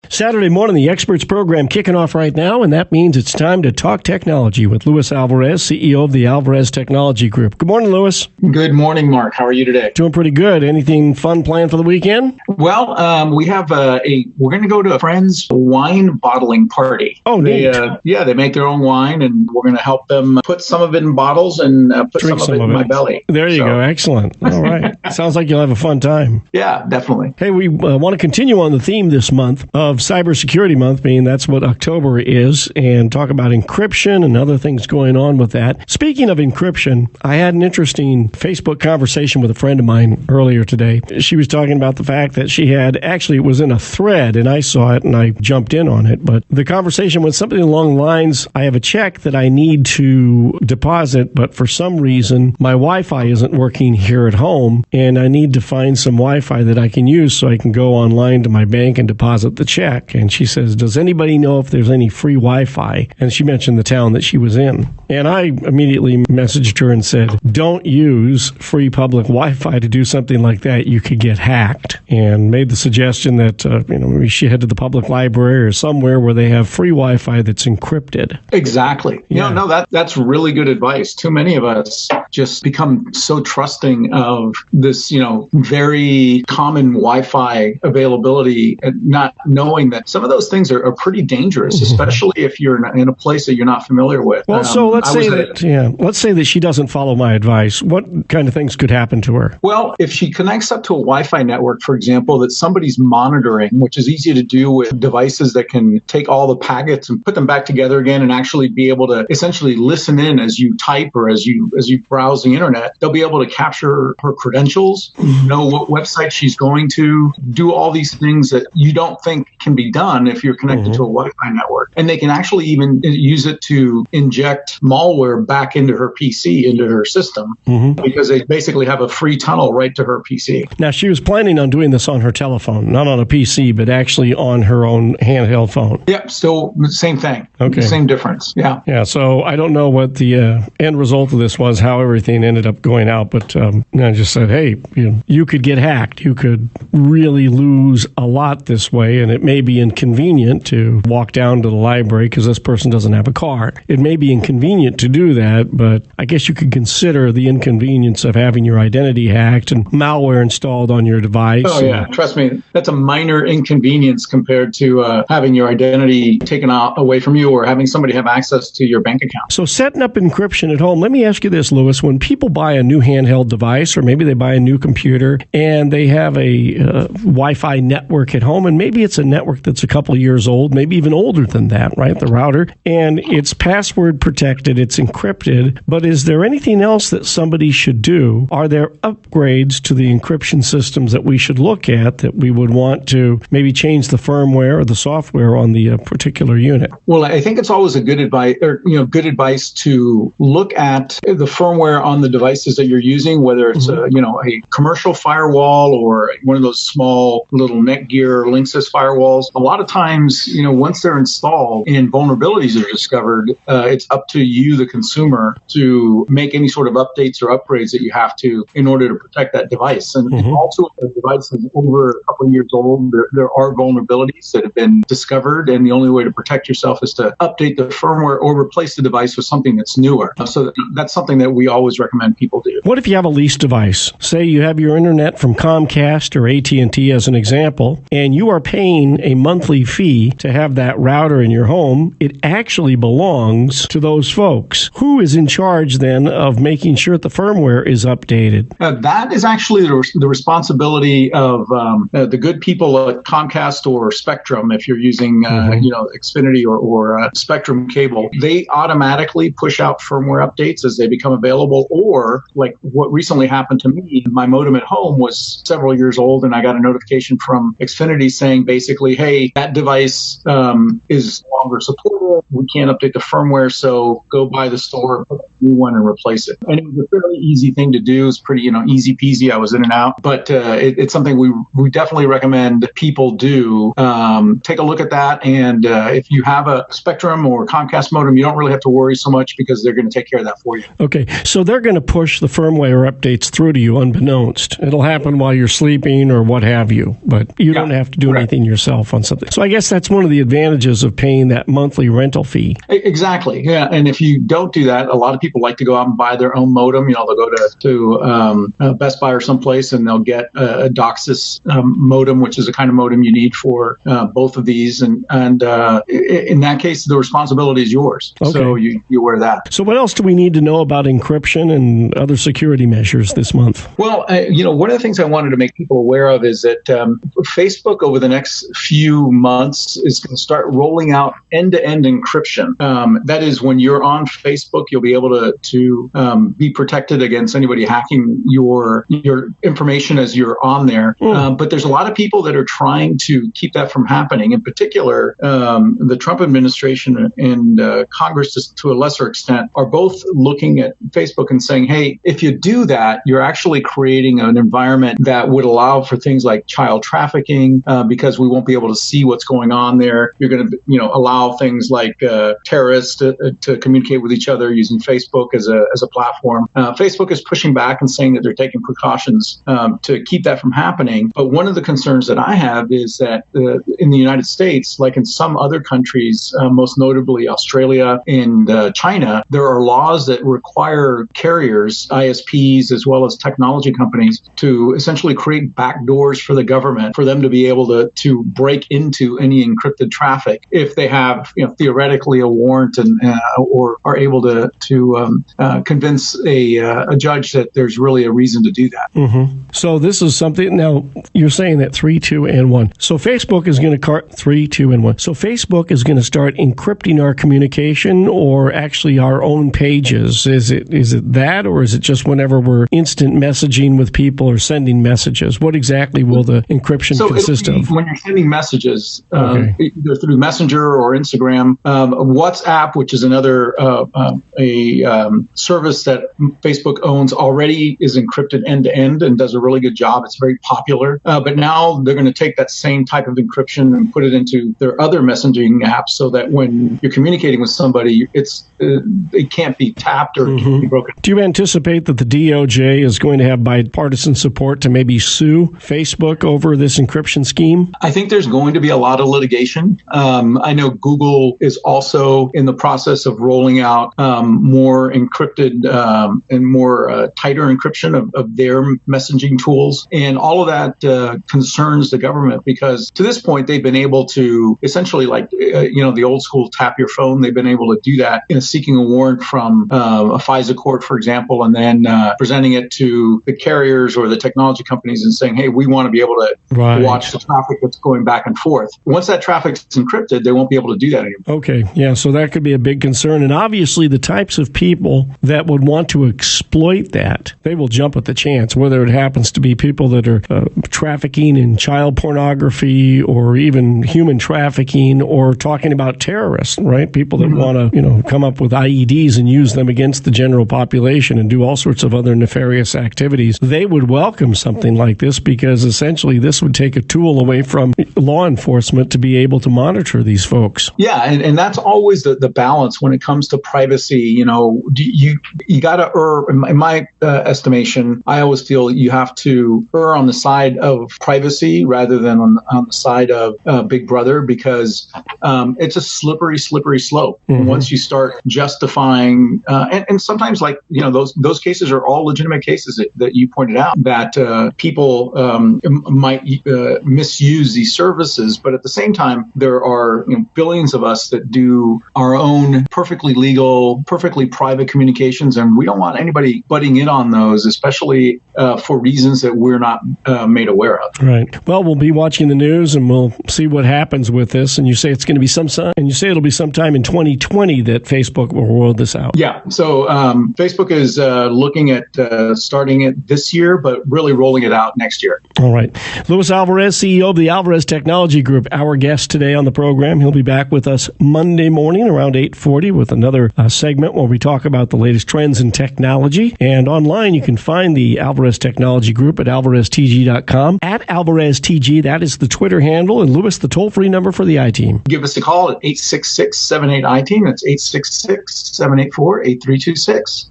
Saturday morning, the Experts program kicking off right now, and that means it's time to talk technology with Luis Alvarez, CEO of the Alvarez Technology Group. Good morning, Luis. Good morning, Mark. How are you today? Doing pretty good. Anything fun planned for the weekend? Well, we have we're going to go to a friend's wine bottling party. Oh, neat. They make their own wine, and we're going to help them put some of it in bottles and put some of it in my belly. There you go. Excellent. All right. Sounds like you'll have a fun time. Yeah, definitely. Hey, we want to continue on the theme this month of Cybersecurity Month, being that's what October is, and talk about encryption and other things going on with that. Speaking of encryption, I had an interesting Facebook conversation with a friend of mine earlier today. She was talking about the fact that she had, actually it was in a thread, and I saw it and I jumped in on it, but the conversation was something along the lines, I have a check that I need to deposit, but for some reason my Wi-Fi isn't working here at home, and I need to find some Wi-Fi that I can use so I can go online to my bank and deposit the check. And she says, does anybody know if there's any free Wi-Fi? And she mentioned the town that she was in. And I immediately messaged her and said, don't use free public Wi-Fi to do something like that. You could get hacked. And made the suggestion that, maybe she head to the public library or somewhere where they have free Wi-Fi that's encrypted. Exactly. Yeah. That's really good advice. Too many of us just become so trusting of this, very common Wi-Fi availability, and not knowing that some of those things are pretty dangerous, especially if you're in a place that you're not familiar with. Well, so let's say that she doesn't follow my advice. What kind of things could happen to her? Well, if she connects up to a Wi-Fi network, for example, that somebody's monitoring, which is easy to do with devices that can take all the packets and put them back together again and actually be able to essentially listen in as you type or as you browse the internet, they'll be able to capture her credentials, know what website she's going to, do all these things that you don't think can be done if you're connected to a Wi-Fi network. And they can actually even use it to inject malware back into her PC, into her system, because they basically have a free tunnel right to her PC. Now, she was planning on doing this on her telephone, not on a PC, but actually on her own handheld phone. Yep, still the same thing. Okay. Same difference. Yeah. Yeah, so I don't know what the end result of this was, how everything ended up going out, but I just said, hey, you could get hacked. You could really lose a lot this way, and it may be inconvenient to walk down to the library because this person doesn't have a car. It may be inconvenient to do that, but I guess you could consider the inconvenience of having your identity hacked and malware installed on your device. Oh, yeah. Trust me, that's a minor inconvenience compared to having your identity taken away from you or having somebody have access to your bank account. So setting up encryption at home, let me ask you this, Luis. When people buy a new handheld device, or maybe they buy a new computer and they have a Wi-Fi network at home, and maybe it's a network that's a couple of years old, maybe even older than that, right? The router, and it's password protected, it's encrypted, but is there anything else that somebody should do? Are there upgrades to the encryption systems that we should look at that we would want to maybe change the firmware or the software on the particular unit? Well, I think it's always a good advice to look at the firmware on the devices that you're using, whether it's a commercial firewall or one of those small little Netgear or Linksys firewalls. A lot of times, once they're installed and vulnerabilities are discovered, it's up to you, the consumer, to make any sort of updates or upgrades that you have to in order to protect that device. And also, if the device is over a couple of years old, there are vulnerabilities that have been discovered, and the only way to protect yourself is to update the firmware or replace the device with something that's newer. So that's something that we always recommend people do. What if you have a leased device? Say you have your internet from Comcast or AT&T as an example, and you are paying a monthly fee to have that router in your home. It actually belongs to those folks. Who is in charge then of making sure the firmware is updated? That is actually the responsibility of the good people at Comcast or Spectrum. If you're using Xfinity or Spectrum cable, they automatically push out firmware updates as they become available. Or like what recently happened to me, my modem at home was several years old, and I got a notification from Xfinity saying basically, hey, that device is no longer supported. We can't update the firmware, so go by the store, put a new one, and replace it. And it was a fairly easy thing to do. It's pretty, easy peasy. I was in and out, but it's something we definitely recommend people do. Take a look at that, and if you have a Spectrum or Comcast modem, you don't really have to worry so much because they're going to take care of that for you. Okay, so they're going to push the firmware updates through to you unbeknownst. It'll happen while you're sleeping or what have you, but you don't have to do anything yourself. yourself on something. So I guess that's one of the advantages of paying that monthly rental fee. Exactly. Yeah. And if you don't do that, a lot of people like to go out and buy their own modem. They'll go to Best Buy or someplace and they'll get a DOCSIS modem, which is the kind of modem you need for both of these. And in that case, the responsibility is yours. Okay. So you wear that. So what else do we need to know about encryption and other security measures this month? Well, one of the things I wanted to make people aware of is that Facebook over the next few months is going to start rolling out end-to-end encryption. That is, when you're on Facebook, you'll be able to be protected against anybody hacking your information as you're on there. But there's a lot of people that are trying to keep that from happening. In particular, the Trump administration and Congress, to a lesser extent, are both looking at Facebook and saying, hey, if you do that, you're actually creating an environment that would allow for things like child trafficking, because we won't be able to see what's going on there. You're going to allow things like terrorists to communicate with each other using Facebook as a platform. Facebook is pushing back and saying that they're taking precautions to keep that from happening. But one of the concerns that I have is that in the United States, like in some other countries, most notably Australia and China, there are laws that require carriers, ISPs, as well as technology companies to essentially create backdoors for the government for them to be able to break into any encrypted traffic if they have theoretically a warrant or are able to convince a judge that there's really a reason to do that. Mm-hmm. So this is something. Now you're saying that 3, 2, and 1. So Facebook is going to 3, 2, and 1. So Facebook is going to start encrypting our communication, or actually our own pages. Is it that, or is it just whenever we're instant messaging with people or sending messages? What exactly will the encryption consist of? When you're sending messages, either through Messenger or Instagram, WhatsApp, which is another service that Facebook owns, already is encrypted end to end and does a really good job. It's very popular. But now they're going to take that same type of encryption and put it into their other messaging apps, so that when you're communicating with somebody, it can't be tapped or it can't be broken. Do you anticipate that the DOJ is going to have bipartisan support to maybe sue Facebook over this encryption scheme? I think there's going to be a lot of litigation. I know Google is also in the process of rolling out more encrypted and more tighter encryption of their messaging tools. And all of that concerns the government, because to this point, they've been able to essentially, like, the old school tap your phone. They've been able to do that in seeking a warrant from a FISA court, for example, and then presenting it to the carriers or the technology companies and saying, hey, we want to be able to watch the traffic that's going back and forth. Once that traffic's encrypted, they won't be able to do that anymore. Okay, yeah, so that could be a big concern. And obviously the types of people that would want to exploit that, they will jump at the chance, whether it happens to be people that are trafficking in child pornography or even human trafficking, or talking about terrorists, right? People that want to, come up with IEDs and use them against the general population and do all sorts of other nefarious activities. They would welcome something like this, because essentially this would take a tool away from law enforcement to be able to monitor these folks. Yeah, and that's always the balance when it comes to privacy. You got to err, in my estimation, I always feel you have to err on the side of privacy rather than on the side of Big Brother, because it's a slippery slope. Once you start justifying, and sometimes, like, those cases are all legitimate cases that you pointed out, that people might misuse these services. But at the same time, there are billions of us that do our own perfectly legal, perfectly private communications, and we don't want anybody butting in on those, especially for reasons that we're not made aware of. Right. Well, we'll be watching the news and we'll see what happens with this. And you say it's going to be it'll be sometime in 2020 that Facebook will roll this out. Yeah. So Facebook is looking at starting it this year, but really rolling it out next year. All right. Luis Alvarez, CEO of the Alvarez Technology Group, our guest today on the program. He'll be back with us Monday morning around 8:40 with another segment where we talk about the latest trends in technology. And online, you can find the Alvarez Technology Group at alvareztg.com. At AlvarezTG, that is the Twitter handle. And Luis, the toll-free number for the I-Team. Give us a call at 866-78-I-Team. That's 866-784-8326.